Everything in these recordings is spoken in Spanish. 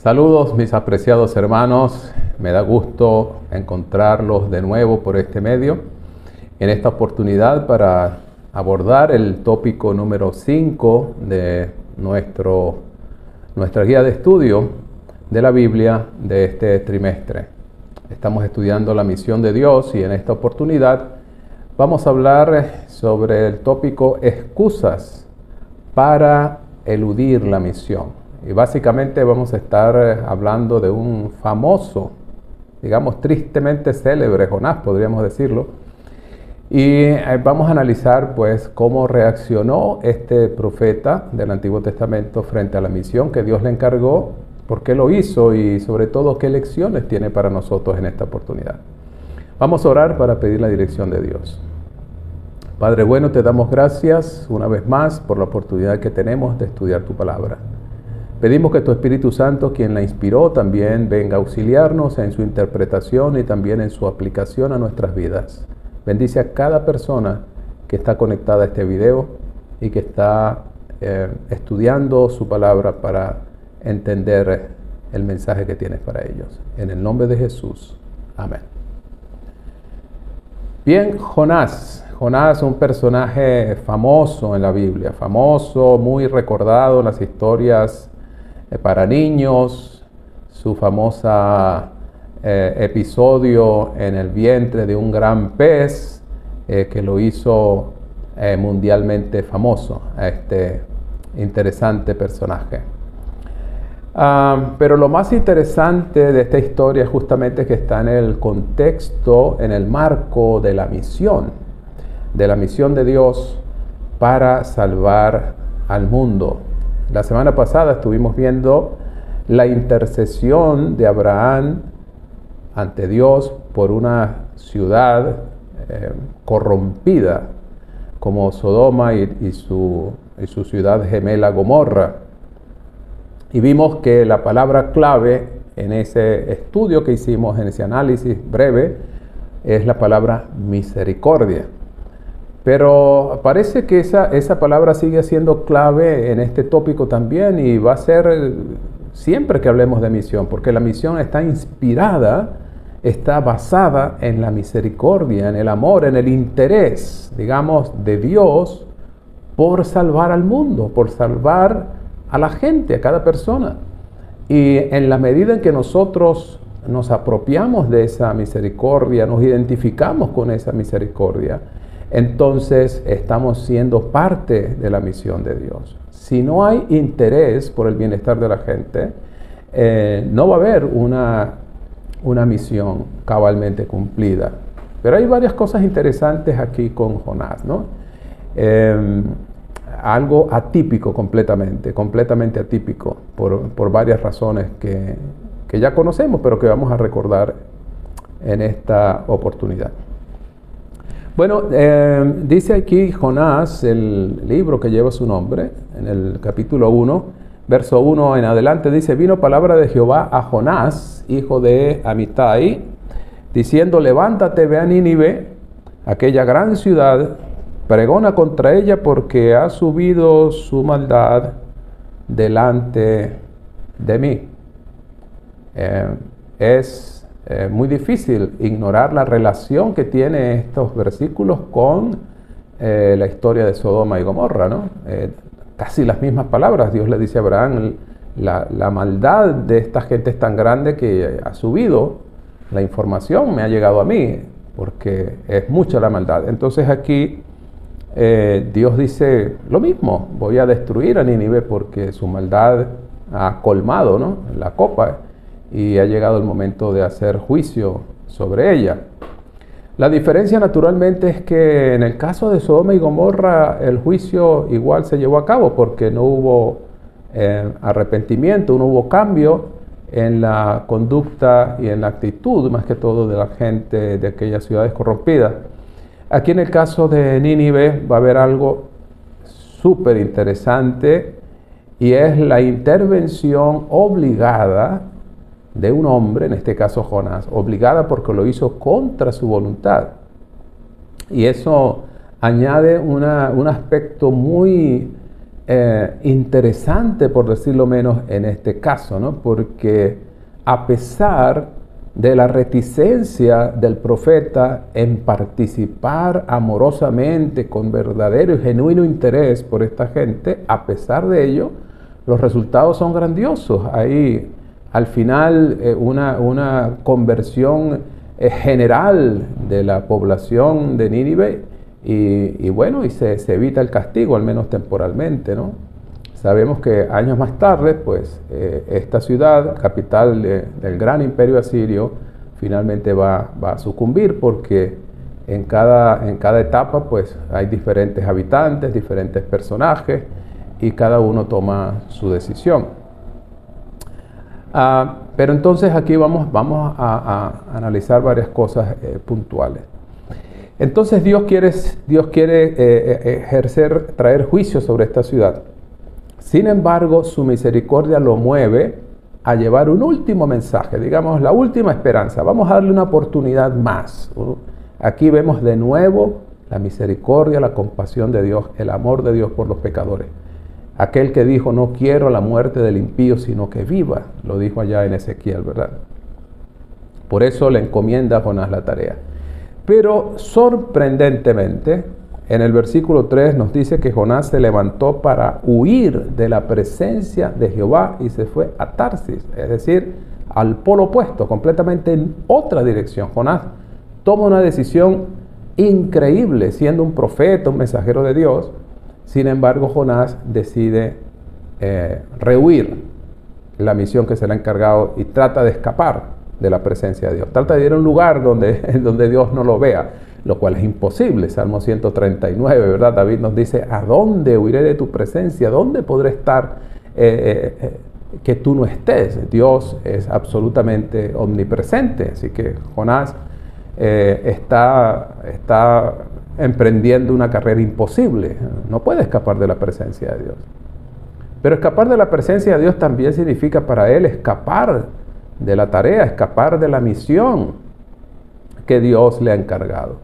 Saludos mis apreciados hermanos, me da gusto encontrarlos de nuevo por este medio, en esta oportunidad para abordar el tópico número 5 de nuestra guía de estudio de la Biblia de este trimestre. Estamos estudiando la misión de Dios y en esta oportunidad vamos a hablar sobre el tópico excusas para eludir la misión. Y básicamente vamos a estar hablando de un famoso, digamos tristemente célebre Jonás, podríamos decirlo. Y vamos a analizar pues cómo reaccionó este profeta del Antiguo Testamento frente a la misión que Dios le encargó, por qué lo hizo y sobre todo qué lecciones tiene para nosotros en esta oportunidad. Vamos a orar para pedir la dirección de Dios. Padre bueno, te damos gracias una vez más por la oportunidad que tenemos de estudiar tu palabra. Pedimos que tu Espíritu Santo, quien la inspiró, también venga a auxiliarnos en su interpretación y también en su aplicación a nuestras vidas. Bendice a cada persona que está conectada a este video y que está estudiando su palabra para entender el mensaje que tienes para ellos. En el nombre de Jesús. Amén. Bien, Jonás, un personaje famoso en la Biblia, famoso, muy recordado en las historias para niños, su famosa episodio en el vientre de un gran pez que lo hizo mundialmente famoso a este interesante personaje. Pero lo más interesante de esta historia es justamente que está en el contexto, en el marco de la misión de Dios para salvar al mundo. La semana pasada estuvimos viendo la intercesión de Abraham ante Dios por una ciudad corrompida como Sodoma y su ciudad gemela Gomorra. Y vimos que la palabra clave en ese estudio que hicimos, en ese análisis breve, es la palabra misericordia. Pero parece que esa palabra sigue siendo clave en este tópico también y va a ser siempre que hablemos de misión, porque la misión está inspirada, está basada en la misericordia, en el amor, en el interés, digamos, de Dios por salvar al mundo, por salvar a la gente, a cada persona. Y en la medida en que nosotros nos apropiamos de esa misericordia, nos identificamos con esa misericordia, entonces estamos siendo parte de la misión de Dios. Si no hay interés por el bienestar de la gente, no va a haber una misión cabalmente cumplida. Pero hay varias cosas interesantes aquí con Jonás, ¿no? Algo atípico completamente atípico, por varias razones que ya conocemos, pero que vamos a recordar en esta oportunidad. Bueno, dice aquí Jonás, el libro que lleva su nombre, en el capítulo 1, verso 1 en adelante, dice: vino palabra de Jehová a Jonás, hijo de Amitai, diciendo: levántate, ve a Nínive, aquella gran ciudad, pregona contra ella, porque ha subido su maldad delante de mí. Es muy difícil ignorar la relación que tiene estos versículos con la historia de Sodoma y Gomorra, ¿no? Casi las mismas palabras. Dios le dice a Abraham: la maldad de esta gente es tan grande que ha subido, la información me ha llegado a mí, porque es mucha la maldad. Entonces aquí Dios dice lo mismo: voy a destruir a Nínive porque su maldad ha colmado, ¿no?, la copa, y ha llegado el momento de hacer juicio sobre ella. La diferencia naturalmente es que en el caso de Sodoma y Gomorra el juicio igual se llevó a cabo porque no hubo arrepentimiento, no hubo cambio en la conducta y en la actitud, más que todo, de la gente de aquellas ciudades corrompidas. Aquí en el caso de Nínive va a haber algo súper interesante, y es la intervención obligada de un hombre, en este caso Jonás, obligada porque lo hizo contra su voluntad. Y eso añade un aspecto muy interesante, por decirlo menos, en este caso, ¿no? Porque a pesar de la reticencia del profeta en participar amorosamente, con verdadero y genuino interés por esta gente, a pesar de ello, los resultados son grandiosos. Hay al final una conversión general de la población de Nínive y bueno, y se evita el castigo, al menos temporalmente, ¿no? Sabemos que años más tarde, pues, esta ciudad, capital del gran imperio asirio, finalmente va a sucumbir porque en cada etapa, pues, hay diferentes habitantes, diferentes personajes y cada uno toma su decisión. Pero entonces aquí vamos a analizar varias cosas puntuales. Entonces Dios quiere traer juicio sobre esta ciudad. Sin embargo, su misericordia lo mueve a llevar un último mensaje, digamos, la última esperanza. Vamos a darle una oportunidad más. Aquí vemos de nuevo la misericordia, la compasión de Dios, el amor de Dios por los pecadores. Aquel que dijo, no quiero la muerte del impío, sino que viva, lo dijo allá en Ezequiel, ¿verdad? Por eso le encomienda a Jonás la tarea. Pero sorprendentemente, en el versículo 3 nos dice que Jonás se levantó para huir de la presencia de Jehová y se fue a Tarsis, es decir, al polo opuesto, completamente en otra dirección. Jonás toma una decisión increíble, siendo un profeta, un mensajero de Dios. Sin embargo, Jonás decide rehuir la misión que se le ha encargado y trata de escapar de la presencia de Dios. Trata de ir a un lugar donde Dios no lo vea, lo cual es imposible. Salmo 139, ¿verdad? David nos dice, ¿a dónde huiré de tu presencia? ¿Dónde podré estar que tú no estés? Dios es absolutamente omnipresente, así que Jonás está emprendiendo una carrera imposible. No puede escapar de la presencia de Dios. Pero escapar de la presencia de Dios también significa para él escapar de la tarea, escapar de la misión que Dios le ha encargado.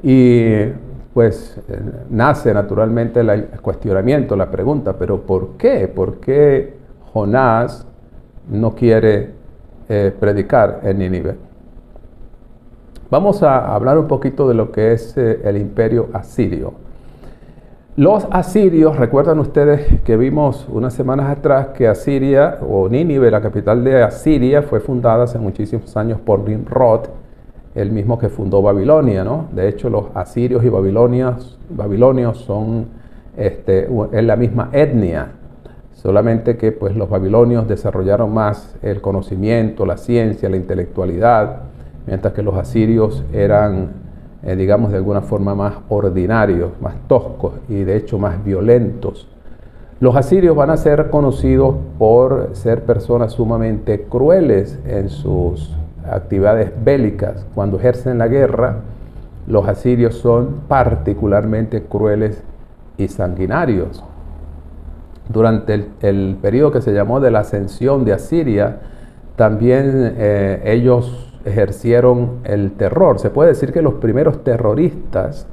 Y pues nace naturalmente el cuestionamiento, la pregunta, ¿pero por qué? ¿Por qué Jonás no quiere predicar en Nínive? Vamos a hablar un poquito de lo que es el imperio asirio. Los asirios, recuerdan ustedes que vimos unas semanas atrás que Asiria, o Nínive, la capital de Asiria, fue fundada hace muchísimos años por Nimrod, el mismo que fundó Babilonia, ¿no? De hecho, los asirios y babilonios son es la misma etnia, solamente que pues, los babilonios desarrollaron más el conocimiento, la ciencia, la intelectualidad, mientras que los asirios eran, digamos, de alguna forma más ordinarios, más toscos y de hecho más violentos. Los asirios van a ser conocidos por ser personas sumamente crueles en sus actividades bélicas. Cuando ejercen la guerra, los asirios son particularmente crueles y sanguinarios. Durante el periodo que se llamó de la ascensión de Asiria, también ellos ejercieron el terror. Se puede decir que los primeros terroristas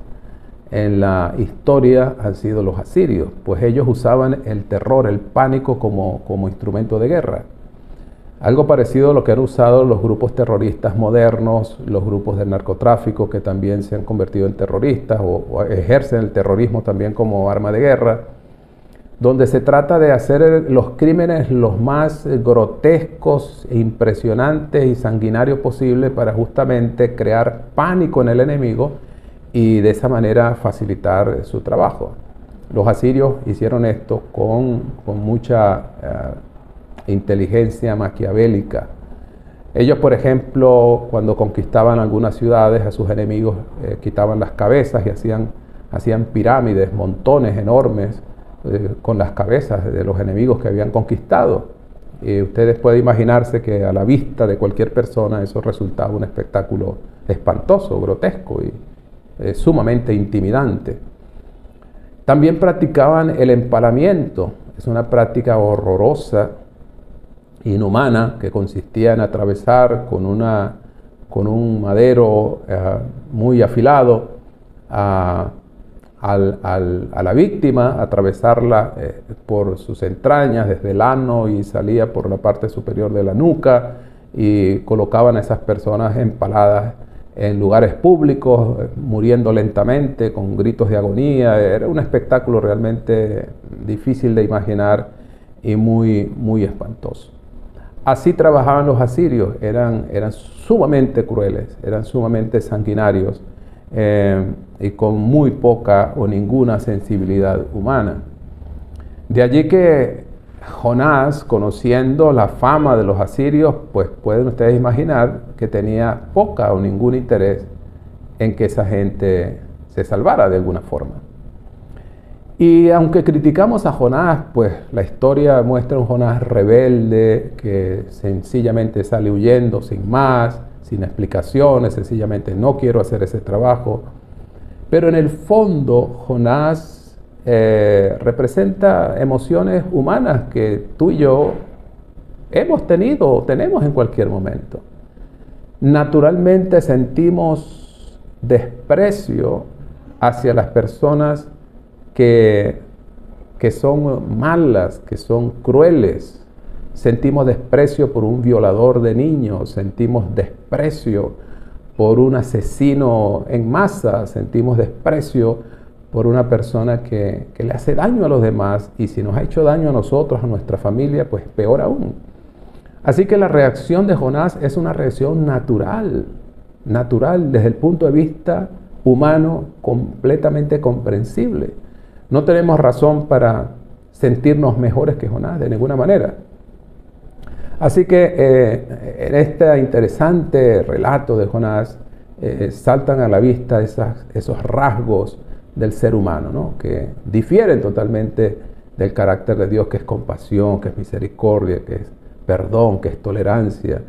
en la historia han sido los asirios, pues ellos usaban el terror, el pánico como instrumento de guerra. Algo parecido a lo que han usado los grupos terroristas modernos, los grupos del narcotráfico que también se han convertido en terroristas o ejercen el terrorismo también como arma de guerra, donde se trata de hacer los crímenes los más grotescos, impresionantes y sanguinarios posibles para justamente crear pánico en el enemigo y de esa manera facilitar su trabajo. Los asirios hicieron esto con mucha inteligencia maquiavélica. Ellos, por ejemplo, cuando conquistaban algunas ciudades, a sus enemigos quitaban las cabezas y hacían pirámides, montones enormes, con las cabezas de los enemigos que habían conquistado. Y ustedes pueden imaginarse que a la vista de cualquier persona eso resultaba un espectáculo espantoso, grotesco y sumamente intimidante. También practicaban el empalamiento. Es una práctica horrorosa, inhumana, que consistía en atravesar con un madero muy afilado a la víctima, atravesarla por sus entrañas, desde el ano, y salía por la parte superior de la nuca, y colocaban a esas personas empaladas en lugares públicos, muriendo lentamente, con gritos de agonía. Era un espectáculo realmente difícil de imaginar y muy, muy espantoso. Así trabajaban los asirios, eran sumamente crueles, eran sumamente sanguinarios, y con muy poca o ninguna sensibilidad humana. De allí que Jonás, conociendo la fama de los asirios, pues pueden ustedes imaginar que tenía poca o ningún interés en que esa gente se salvara de alguna forma. Y aunque criticamos a Jonás, pues la historia muestra un Jonás rebelde que sencillamente sale huyendo sin más, sin explicaciones, sencillamente no quiero hacer ese trabajo. Pero en el fondo Jonás representa emociones humanas que tú y yo hemos tenido o tenemos en cualquier momento. Naturalmente sentimos desprecio hacia las personas que son malas, que son crueles. Sentimos desprecio por un violador de niños, sentimos desprecio por un asesino en masa, sentimos desprecio por una persona que le hace daño a los demás, y si nos ha hecho daño a nosotros, a nuestra familia, pues peor aún. Así que la reacción de Jonás es una reacción natural desde el punto de vista humano, completamente comprensible. No tenemos razón para sentirnos mejores que Jonás de ninguna manera. Así que en este interesante relato de Jonás saltan a la vista esos rasgos del ser humano, ¿no? Que difieren totalmente del carácter de Dios, que es compasión, que es misericordia, que es perdón, que es tolerancia,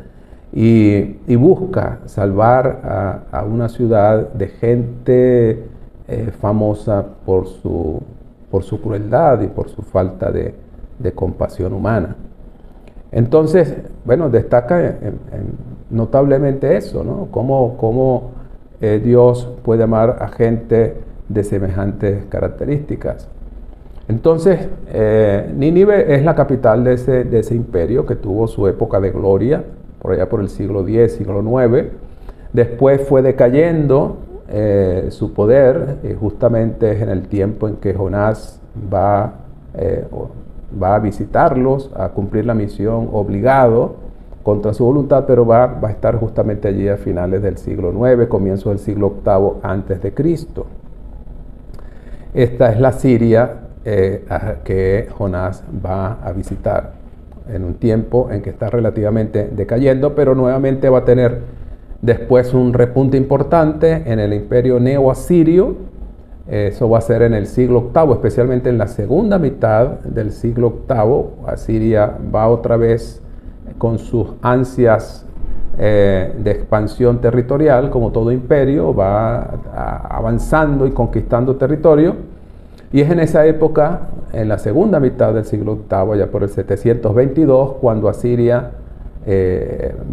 y busca salvar a una ciudad de gente famosa por su crueldad y por su falta de compasión humana. Entonces, bueno, destaca notablemente eso, ¿no? Cómo Dios puede amar a gente de semejantes características. Entonces, Nínive es la capital de ese imperio que tuvo su época de gloria, por allá por el siglo X, siglo IX. Después fue decayendo su poder, justamente es en el tiempo en que Jonás va a visitarlos, a cumplir la misión obligado, contra su voluntad, pero va a estar justamente allí a finales del siglo IX, comienzo del siglo VIII antes de Cristo. Esta es la Siria que Jonás va a visitar en un tiempo en que está relativamente decayendo, pero nuevamente va a tener después un repunte importante en el imperio neo-asirio. Eso va a ser en el siglo VIII, especialmente en la segunda mitad del siglo VIII. Asiria va otra vez con sus ansias de expansión territorial, como todo imperio, va avanzando y conquistando territorio. Y es en esa época, en la segunda mitad del siglo VIII, ya por el 722, cuando Asiria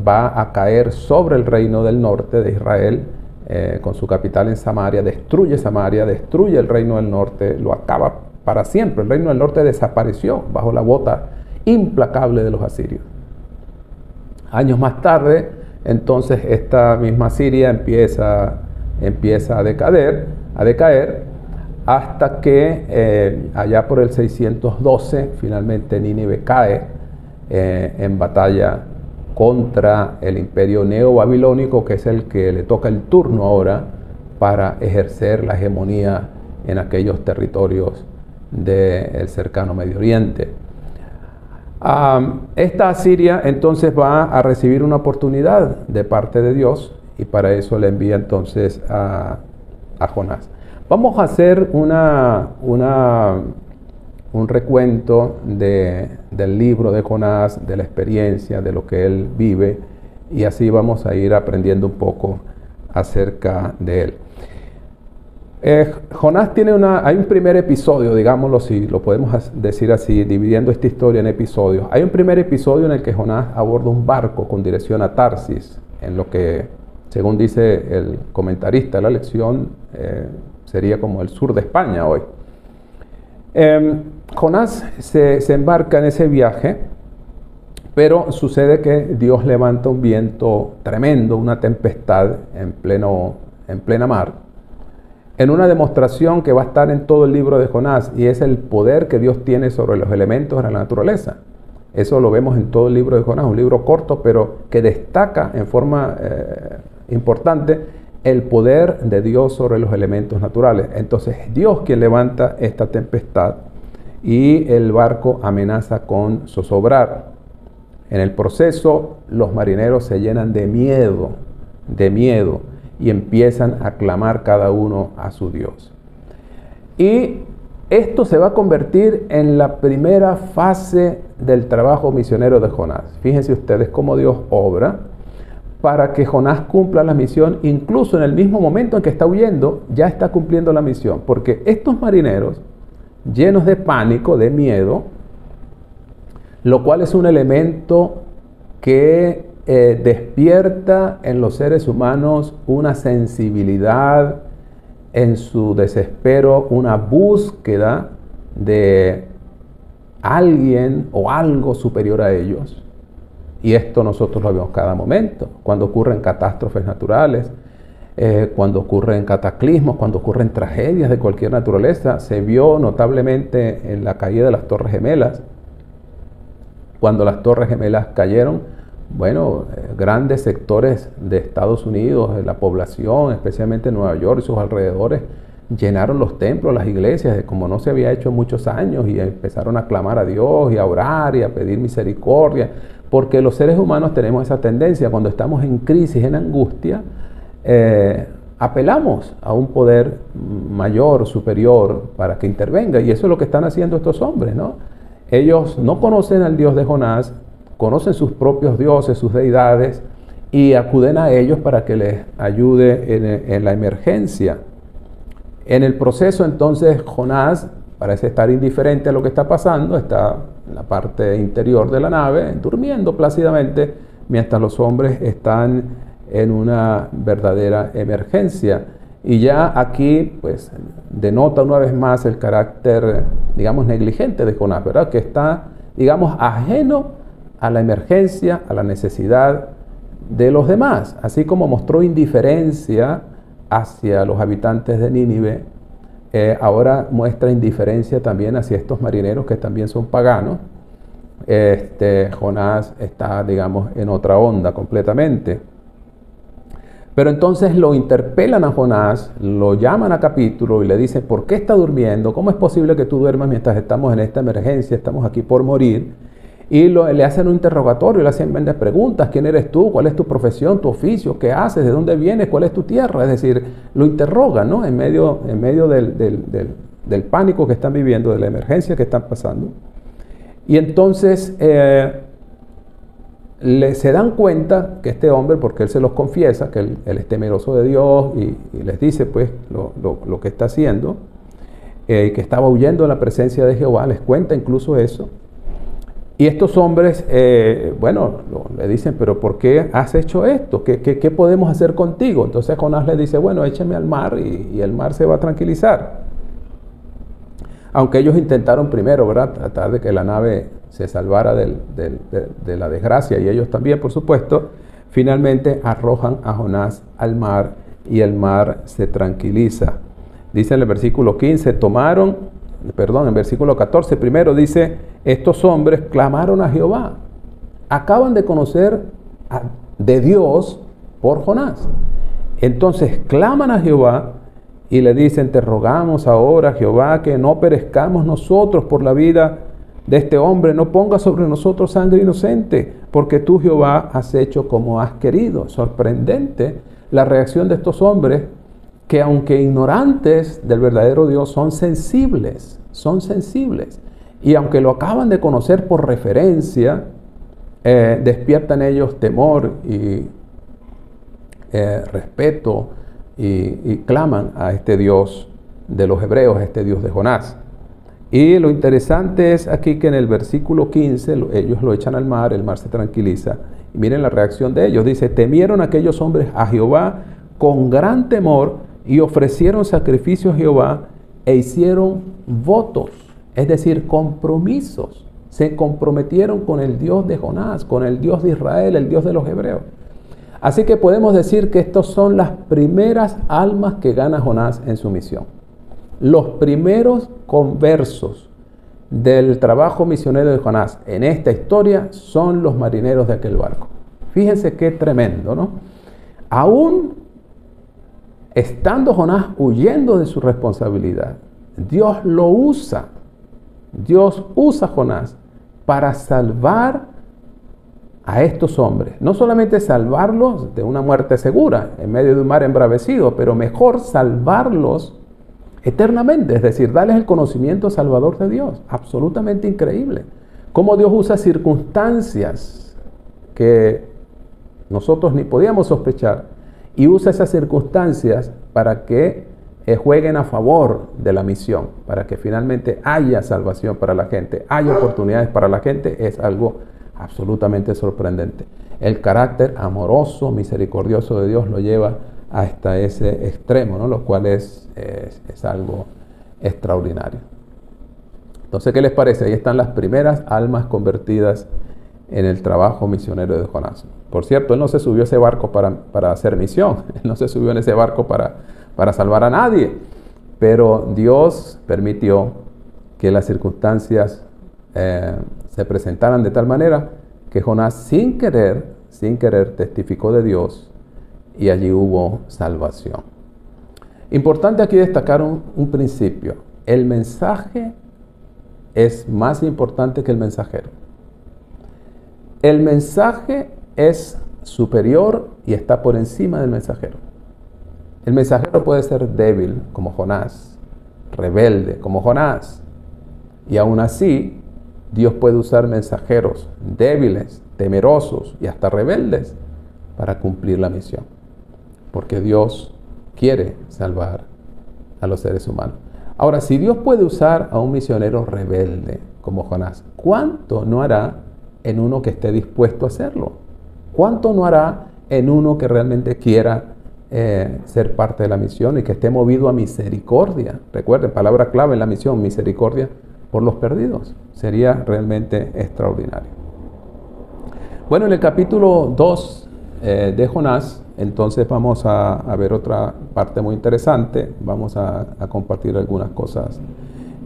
va a caer sobre el reino del norte de Israel, con su capital en Samaria, destruye el reino del norte, lo acaba para siempre. El reino del norte desapareció bajo la bota implacable de los asirios. Años más tarde, entonces, esta misma Siria empieza a decaer, hasta que allá por el 612, finalmente Nínive cae en batalla contra el imperio neobabilónico, que es el que le toca el turno ahora para ejercer la hegemonía en aquellos territorios del cercano Medio Oriente. Esta Asiria entonces va a recibir una oportunidad de parte de Dios, y para eso le envía entonces a Jonás. Vamos a hacer un recuento del libro de Jonás, de la experiencia, de lo que él vive, y así vamos a ir aprendiendo un poco acerca de él. Jonás hay un primer episodio, digámoslo si lo podemos decir así, dividiendo esta historia en episodios. Hay un primer episodio en el que Jonás aborda un barco con dirección a Tarsis, en lo que, según dice el comentarista de la lección, sería como el sur de España hoy. Jonás se embarca en ese viaje, pero sucede que Dios levanta un viento tremendo, una tempestad en plena mar, en una demostración que va a estar en todo el libro de Jonás, y es el poder que Dios tiene sobre los elementos de la naturaleza. Eso lo vemos en todo el libro de Jonás, un libro corto, pero que destaca en forma importante el poder de Dios sobre los elementos naturales. Entonces, Dios quien levanta esta tempestad y el barco amenaza con zozobrar. En el proceso, los marineros se llenan de miedo, y empiezan a clamar cada uno a su Dios. Y esto se va a convertir en la primera fase del trabajo misionero de Jonás. Fíjense ustedes cómo Dios obra para que Jonás cumpla la misión, incluso en el mismo momento en que está huyendo, ya está cumpliendo la misión, porque estos marineros, llenos de pánico, de miedo, lo cual es un elemento que despierta en los seres humanos una sensibilidad, en su desespero, una búsqueda de alguien o algo superior a ellos. Y esto nosotros lo vemos cada momento, cuando ocurren catástrofes naturales, cuando ocurren cataclismos, cuando ocurren tragedias de cualquier naturaleza. Se vio notablemente en la caída de las Torres Gemelas. Cuando las Torres Gemelas cayeron, bueno, grandes sectores de Estados Unidos, de la población, especialmente Nueva York y sus alrededores, llenaron los templos, las iglesias, como no se había hecho en muchos años, y empezaron a clamar a Dios y a orar y a pedir misericordia, porque los seres humanos tenemos esa tendencia, cuando estamos en crisis, en angustia, apelamos a un poder mayor, superior, para que intervenga, y eso es lo que están haciendo estos hombres, ¿no? Ellos no conocen al Dios de Jonás, conocen sus propios dioses, sus deidades, y acuden a ellos para que les ayude en la emergencia. En el proceso, entonces, Jonás parece estar indiferente a lo que está pasando, está en la parte interior de la nave, durmiendo plácidamente, mientras los hombres están en una verdadera emergencia. Y ya aquí, pues, denota una vez más el carácter, digamos, negligente de Jonás, ¿verdad? Que está, digamos, ajeno a la emergencia, a la necesidad de los demás. Así como mostró indiferencia hacia los habitantes de Nínive, ahora muestra indiferencia también hacia estos marineros que también son paganos. Jonás está, digamos, en otra onda completamente. Pero entonces lo interpelan a Jonás, lo llaman a capítulo y le dicen: ¿por qué está durmiendo? ¿Cómo es posible que tú duermas mientras estamos en esta emergencia? Estamos aquí por morir. Y le hacen un interrogatorio, le hacen varias preguntas: ¿quién eres tú? ¿Cuál es tu profesión, tu oficio? ¿Qué haces? ¿De dónde vienes? ¿Cuál es tu tierra? Es decir, lo interrogan, ¿no? En medio del pánico que están viviendo, de la emergencia que están pasando. Y entonces se dan cuenta que este hombre, porque él se los confiesa, que él es temeroso de Dios, y les dice pues lo que está haciendo, que estaba huyendo de la presencia de Jehová, les cuenta incluso eso. Y estos hombres, le dicen: ¿pero por qué has hecho esto? ¿Qué podemos hacer contigo? Entonces Jonás le dice: bueno, échame al mar y el mar se va a tranquilizar. Aunque ellos intentaron primero, ¿verdad?, tratar de que la nave se salvara de la desgracia, y ellos también, por supuesto, finalmente arrojan a Jonás al mar y el mar se tranquiliza. Dice en el versículo 15, en versículo 14, primero dice: estos hombres clamaron a Jehová. Acaban de conocer de Dios por Jonás. Entonces claman a Jehová y le dicen: te rogamos ahora, Jehová, que no perezcamos nosotros por la vida de este hombre. No pongas sobre nosotros sangre inocente, porque tú, Jehová, has hecho como has querido. Sorprendente la reacción de estos hombres, que aunque ignorantes del verdadero Dios, son sensibles. Y aunque lo acaban de conocer por referencia, despiertan ellos temor y respeto, y claman a este Dios de los hebreos, a este Dios de Jonás. Y lo interesante es aquí que en el versículo 15 ellos lo echan al mar, el mar se tranquiliza. Y miren la reacción de ellos. Dice: temieron aquellos hombres a Jehová con gran temor y ofrecieron sacrificios a Jehová e hicieron votos, es decir, compromisos. Se comprometieron con el Dios de Jonás, con el Dios de Israel, el Dios de los hebreos. Así que podemos decir que estos son las primeras almas que gana Jonás en su misión. Los primeros conversos del trabajo misionero de Jonás en esta historia son los marineros de aquel barco. Fíjense qué tremendo, ¿no? Aún estando Jonás huyendo de su responsabilidad, Dios lo usa. Dios usa a Jonás para salvar a estos hombres. No solamente salvarlos de una muerte segura en medio de un mar embravecido, pero mejor salvarlos eternamente, es decir, darles el conocimiento salvador de Dios. Absolutamente increíble. Cómo Dios usa circunstancias que nosotros ni podíamos sospechar y usa esas circunstancias para que jueguen a favor de la misión, para que finalmente haya salvación para la gente, haya oportunidades para la gente. Es algo absolutamente sorprendente. El carácter amoroso, misericordioso de Dios lo lleva hasta ese extremo, ¿no? Lo cual es algo extraordinario. Entonces, ¿qué les parece? Ahí están las primeras almas convertidas en el trabajo misionero de Jonás. Por cierto, él no se subió a ese barco para hacer misión, él no se subió en ese barco para salvar a nadie, pero Dios permitió que las circunstancias se presentaran de tal manera que Jonás sin querer testificó de Dios y allí hubo salvación. Importante aquí destacar un principio. El mensaje es más importante que el mensajero. El mensaje es superior y está por encima del mensajero. El mensajero puede ser débil como Jonás, rebelde como Jonás, y aún así Dios puede usar mensajeros débiles, temerosos y hasta rebeldes para cumplir la misión, porque Dios quiere salvar a los seres humanos. Ahora, si Dios puede usar a un misionero rebelde como Jonás, ¿cuánto no hará en uno que esté dispuesto a hacerlo? ¿Cuánto no hará en uno que realmente quiera ser parte de la misión y que esté movido a misericordia? Recuerden, palabra clave en la misión, misericordia por los perdidos. Sería realmente extraordinario. Bueno, en el capítulo 2 de Jonás, entonces vamos a ver otra parte muy interesante. Vamos a compartir algunas cosas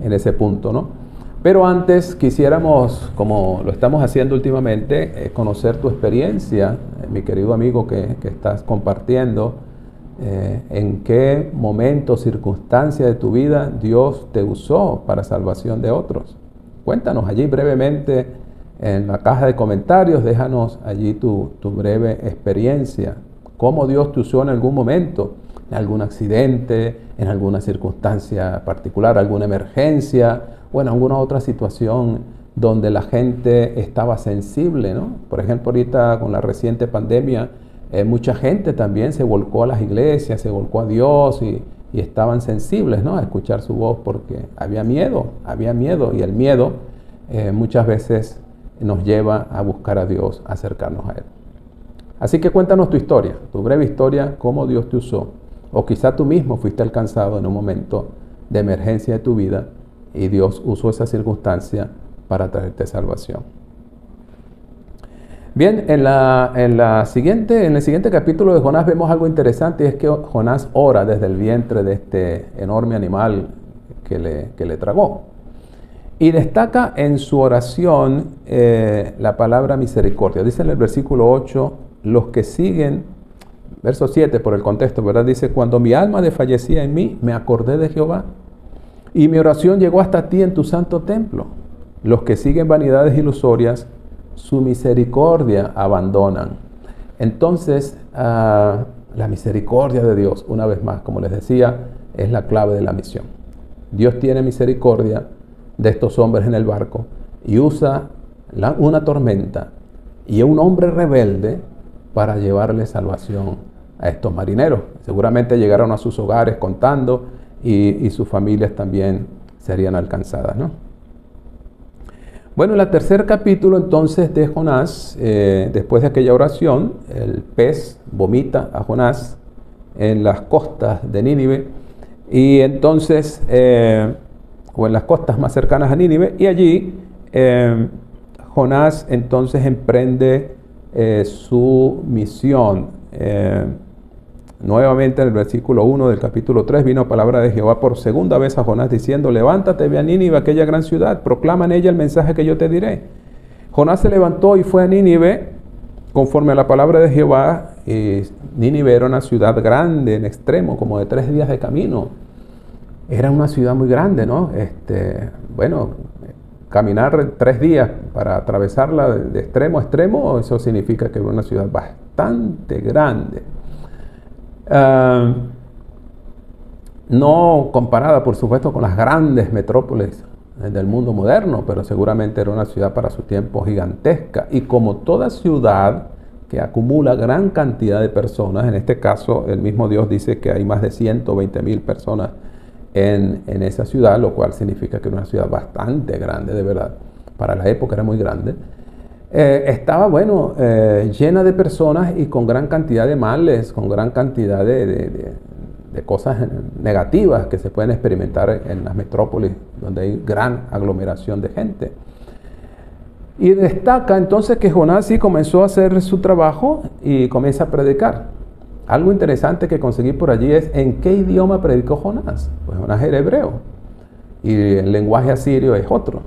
en ese punto, ¿no? Pero antes quisiéramos, como lo estamos haciendo últimamente, conocer tu experiencia, mi querido amigo que estás compartiendo, en qué momento, circunstancia de tu vida Dios te usó para salvación de otros. Cuéntanos allí brevemente en la caja de comentarios, déjanos allí tu breve experiencia, cómo Dios te usó en algún momento, en algún accidente, en alguna circunstancia particular, alguna emergencia o en alguna otra situación donde la gente estaba sensible, ¿no? Por ejemplo, ahorita con la reciente pandemia, mucha gente también se volcó a las iglesias, se volcó a Dios y estaban sensibles, ¿no?, a escuchar su voz porque había miedo y el miedo muchas veces nos lleva a buscar a Dios, a acercarnos a Él. Así que cuéntanos tu historia, tu breve historia, cómo Dios te usó. O quizá tú mismo fuiste alcanzado en un momento de emergencia de tu vida y Dios usó esa circunstancia para traerte salvación. Bien, en el siguiente capítulo de Jonás vemos algo interesante, y es que Jonás ora desde el vientre de este enorme animal que le tragó. Y destaca en su oración la palabra misericordia. Dice en el versículo 8, los que siguen, verso 7 por el contexto, ¿verdad? Dice, cuando mi alma desfallecía en mí, me acordé de Jehová, y mi oración llegó hasta ti en tu santo templo. Los que siguen vanidades ilusorias, su misericordia abandonan. Entonces, la misericordia de Dios, una vez más, como les decía, es la clave de la misión. Dios tiene misericordia de estos hombres en el barco y usa una tormenta y un hombre rebelde para llevarle salvación a estos marineros. Seguramente llegaron a sus hogares contando y sus familias también serían alcanzadas, ¿no? Bueno, en el tercer capítulo entonces de Jonás, después de aquella oración, el pez vomita a Jonás en las costas de Nínive, y entonces, o en las costas más cercanas a Nínive, y allí Jonás entonces emprende su misión. Nuevamente en el versículo 1 del capítulo 3 vino palabra de Jehová por segunda vez a Jonás diciendo: levántate, ve a Nínive, aquella gran ciudad, proclama en ella el mensaje que yo te diré. Jonás se levantó y fue a Nínive conforme a la palabra de Jehová. Y Nínive era una ciudad grande en extremo, como de 3 días de camino. Era una ciudad muy grande, ¿no? Caminar 3 días para atravesarla de extremo a extremo, eso significa que era una ciudad bastante grande. No comparada, por supuesto, con las grandes metrópolis del mundo moderno, pero seguramente era una ciudad para su tiempo gigantesca. Y como toda ciudad que acumula gran cantidad de personas, en este caso el mismo Dios dice que hay más de 120,000 personas en esa ciudad, lo cual significa que era una ciudad bastante grande, de verdad. Para la época era muy grande. Estaba, llena de personas y con gran cantidad de males, con gran cantidad de cosas negativas que se pueden experimentar en las metrópolis, donde hay gran aglomeración de gente. Y destaca entonces que Jonás sí comenzó a hacer su trabajo y comienza a predicar. Algo interesante que conseguí por allí es en qué idioma predicó Jonás. Pues Jonás era hebreo y el lenguaje asirio es otro.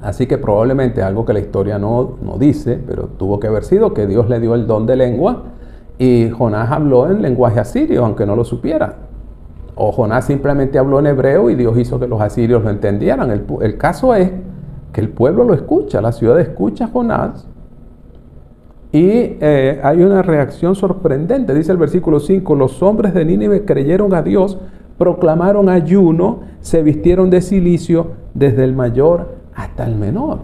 Así que probablemente algo que la historia no dice, pero tuvo que haber sido que Dios le dio el don de lengua y Jonás habló en lenguaje asirio, aunque no lo supiera. O Jonás simplemente habló en hebreo y Dios hizo que los asirios lo entendieran. El caso es que el pueblo lo escucha, la ciudad escucha a Jonás y hay una reacción sorprendente. Dice el versículo 5, los hombres de Nínive creyeron a Dios, proclamaron ayuno, se vistieron de cilicio desde el mayor hasta el menor.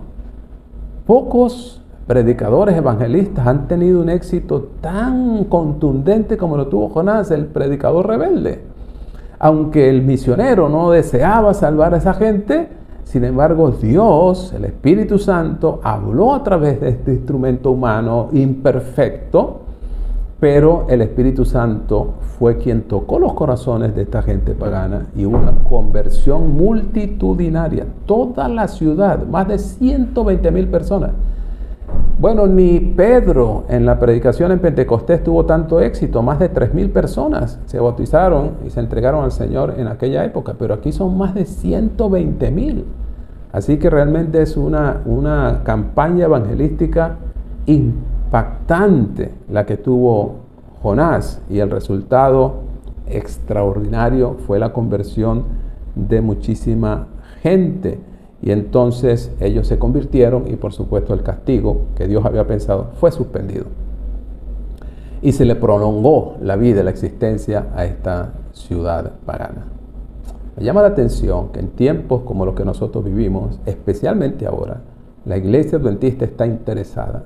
Pocos predicadores evangelistas han tenido un éxito tan contundente como lo tuvo Jonás, el predicador rebelde. Aunque el misionero no deseaba salvar a esa gente, sin embargo Dios, el Espíritu Santo, habló a través de este instrumento humano imperfecto, pero el Espíritu Santo fue quien tocó los corazones de esta gente pagana y hubo una conversión multitudinaria. Toda la ciudad, más de 120,000 personas. Bueno, ni Pedro en la predicación en Pentecostés tuvo tanto éxito. Más de 3,000 personas se bautizaron y se entregaron al Señor en aquella época, pero aquí son más de 120,000. Así que realmente es una campaña evangelística impactante la que tuvo Jonás, y el resultado extraordinario fue la conversión de muchísima gente. Y entonces ellos se convirtieron y por supuesto el castigo que Dios había pensado fue suspendido. Y se le prolongó la vida, la existencia a esta ciudad pagana. Me llama la atención que en tiempos como los que nosotros vivimos, especialmente ahora, la Iglesia Adventista está interesada,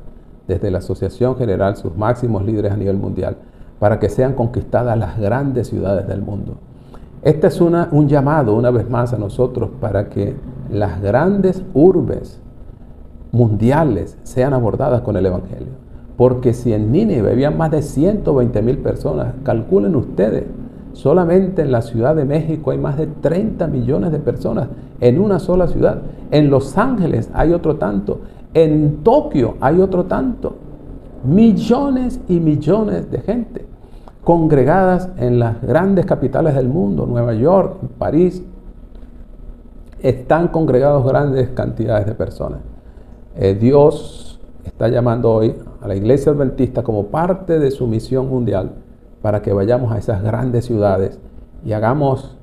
desde la Asociación General, sus máximos líderes a nivel mundial, para que sean conquistadas las grandes ciudades del mundo. Este es un llamado una vez más a nosotros para que las grandes urbes mundiales sean abordadas con el Evangelio. Porque si en Nínive había más de 120,000 personas, calculen ustedes, solamente en la Ciudad de México hay más de 30 millones de personas en una sola ciudad. En Los Ángeles hay otro tanto. En Tokio hay otro tanto. Millones y millones de gente congregadas en las grandes capitales del mundo, Nueva York, París, están congregados grandes cantidades de personas. Dios está llamando hoy a la Iglesia Adventista como parte de su misión mundial para que vayamos a esas grandes ciudades y hagamos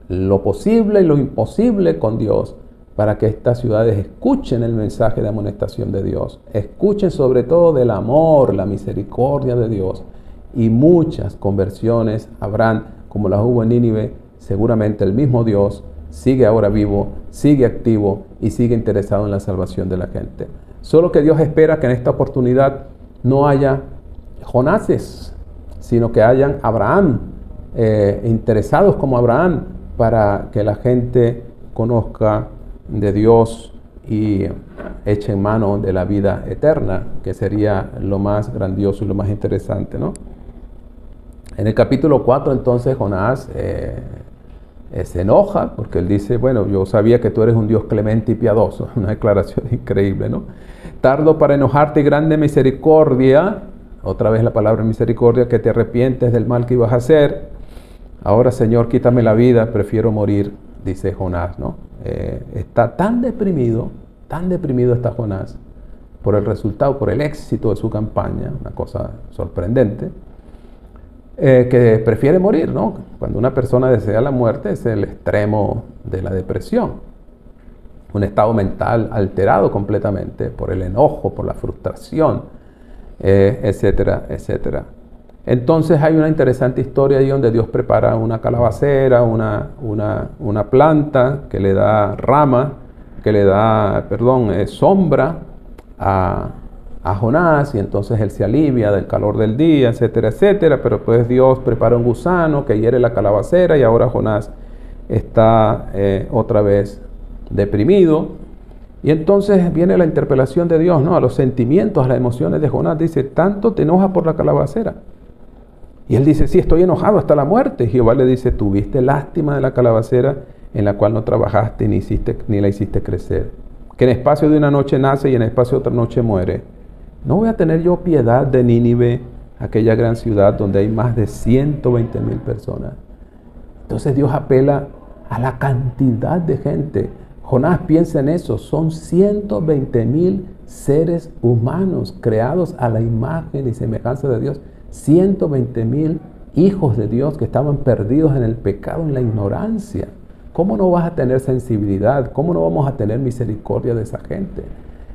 lo posible y lo imposible con Dios para que estas ciudades escuchen el mensaje de amonestación de Dios, escuchen sobre todo del amor, la misericordia de Dios, y muchas conversiones habrán como las hubo en Nínive. Seguramente el mismo Dios sigue ahora vivo, sigue activo y sigue interesado en la salvación de la gente. Solo que Dios espera que en esta oportunidad no haya Jonases, sino que hayan Abraham, interesados como Abraham, para que la gente conozca de Dios y eche en mano de la vida eterna, que sería lo más grandioso y lo más interesante, ¿no? En el capítulo 4 entonces Jonás se enoja porque él dice, bueno, yo sabía que tú eres un Dios clemente y piadoso. Una declaración increíble, ¿no? Tardo para enojarte y grande misericordia. Otra vez la palabra misericordia, que te arrepientes del mal que ibas a hacer. Ahora, Señor, quítame la vida, prefiero morir, dice Jonás, ¿no? Está tan deprimido está Jonás por el resultado, por el éxito de su campaña, una cosa sorprendente, que prefiere morir, ¿no? Cuando una persona desea la muerte es el extremo de la depresión, un estado mental alterado completamente por el enojo, por la frustración, etcétera, etcétera. Entonces hay una interesante historia ahí donde Dios prepara una calabacera, una planta que le da rama, que le da, sombra a Jonás, y entonces él se alivia del calor del día, etcétera, etcétera. Pero pues Dios prepara un gusano que hiere la calabacera y ahora Jonás está otra vez deprimido. Y entonces viene la interpelación de Dios, ¿no? A los sentimientos, a las emociones de Jonás. Dice, ¿tanto te enojas por la calabacera? Y él dice, sí, estoy enojado hasta la muerte. Y Jehová le dice, tuviste lástima de la calabacera en la cual no trabajaste ni la hiciste crecer, que en espacio de una noche nace y en espacio de otra noche muere. ¿No voy a tener yo piedad de Nínive, aquella gran ciudad donde hay más de 120,000 personas? Entonces Dios apela a la cantidad de gente. Jonás piensa en eso, son 120,000 seres humanos creados a la imagen y semejanza de Dios. 120,000 hijos de Dios que estaban perdidos en el pecado, en la ignorancia. ¿Cómo no vas a tener sensibilidad? ¿Cómo no vamos a tener misericordia de esa gente?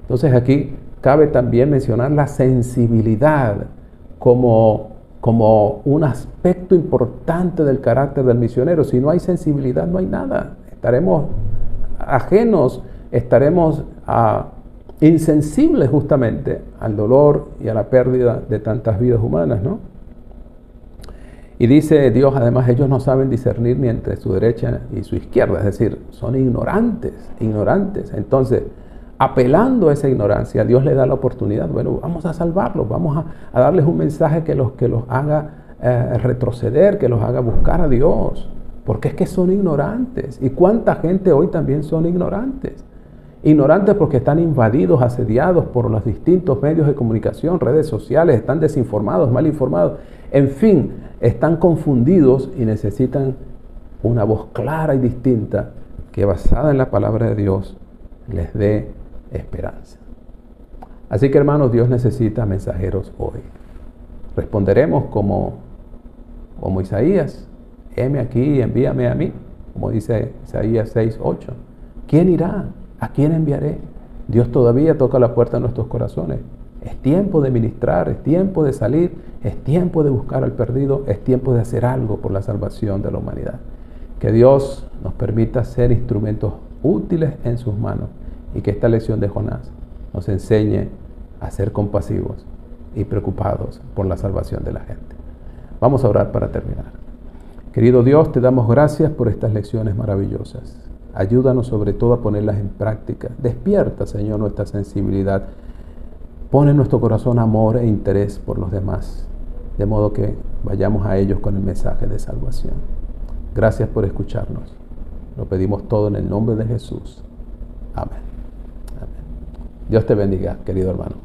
Entonces aquí cabe también mencionar la sensibilidad como un aspecto importante del carácter del misionero. Si no hay sensibilidad, no hay nada. Estaremos ajenos, estaremos insensibles justamente al dolor y a la pérdida de tantas vidas humanas, ¿no? Y dice Dios, además, ellos no saben discernir ni entre su derecha y su izquierda, es decir, son ignorantes. Entonces, apelando a esa ignorancia, Dios le da la oportunidad, bueno, vamos a salvarlos, vamos a darles un mensaje que los haga retroceder, que los haga buscar a Dios, porque es que son ignorantes. ¿Y cuánta gente hoy también son ignorantes? Ignorantes porque están invadidos, asediados por los distintos medios de comunicación, redes sociales, están desinformados, mal informados, en fin, están confundidos y necesitan una voz clara y distinta que, basada en la palabra de Dios, les dé esperanza. Así que, hermanos, Dios necesita mensajeros hoy. Responderemos como Isaías, heme aquí, envíame a mí, como dice Isaías 6:8. ¿Quién irá? ¿A quién enviaré? Dios todavía toca la puerta de nuestros corazones. Es tiempo de ministrar, es tiempo de salir, es tiempo de buscar al perdido, es tiempo de hacer algo por la salvación de la humanidad. Que Dios nos permita ser instrumentos útiles en sus manos y que esta lección de Jonás nos enseñe a ser compasivos y preocupados por la salvación de la gente. Vamos a orar para terminar. Querido Dios, te damos gracias por estas lecciones maravillosas. Ayúdanos sobre todo a ponerlas en práctica. Despierta, Señor, nuestra sensibilidad. Pon en nuestro corazón amor e interés por los demás, de modo que vayamos a ellos con el mensaje de salvación. Gracias por escucharnos. Lo pedimos todo en el nombre de Jesús. Amén. Amén. Dios te bendiga, querido hermano.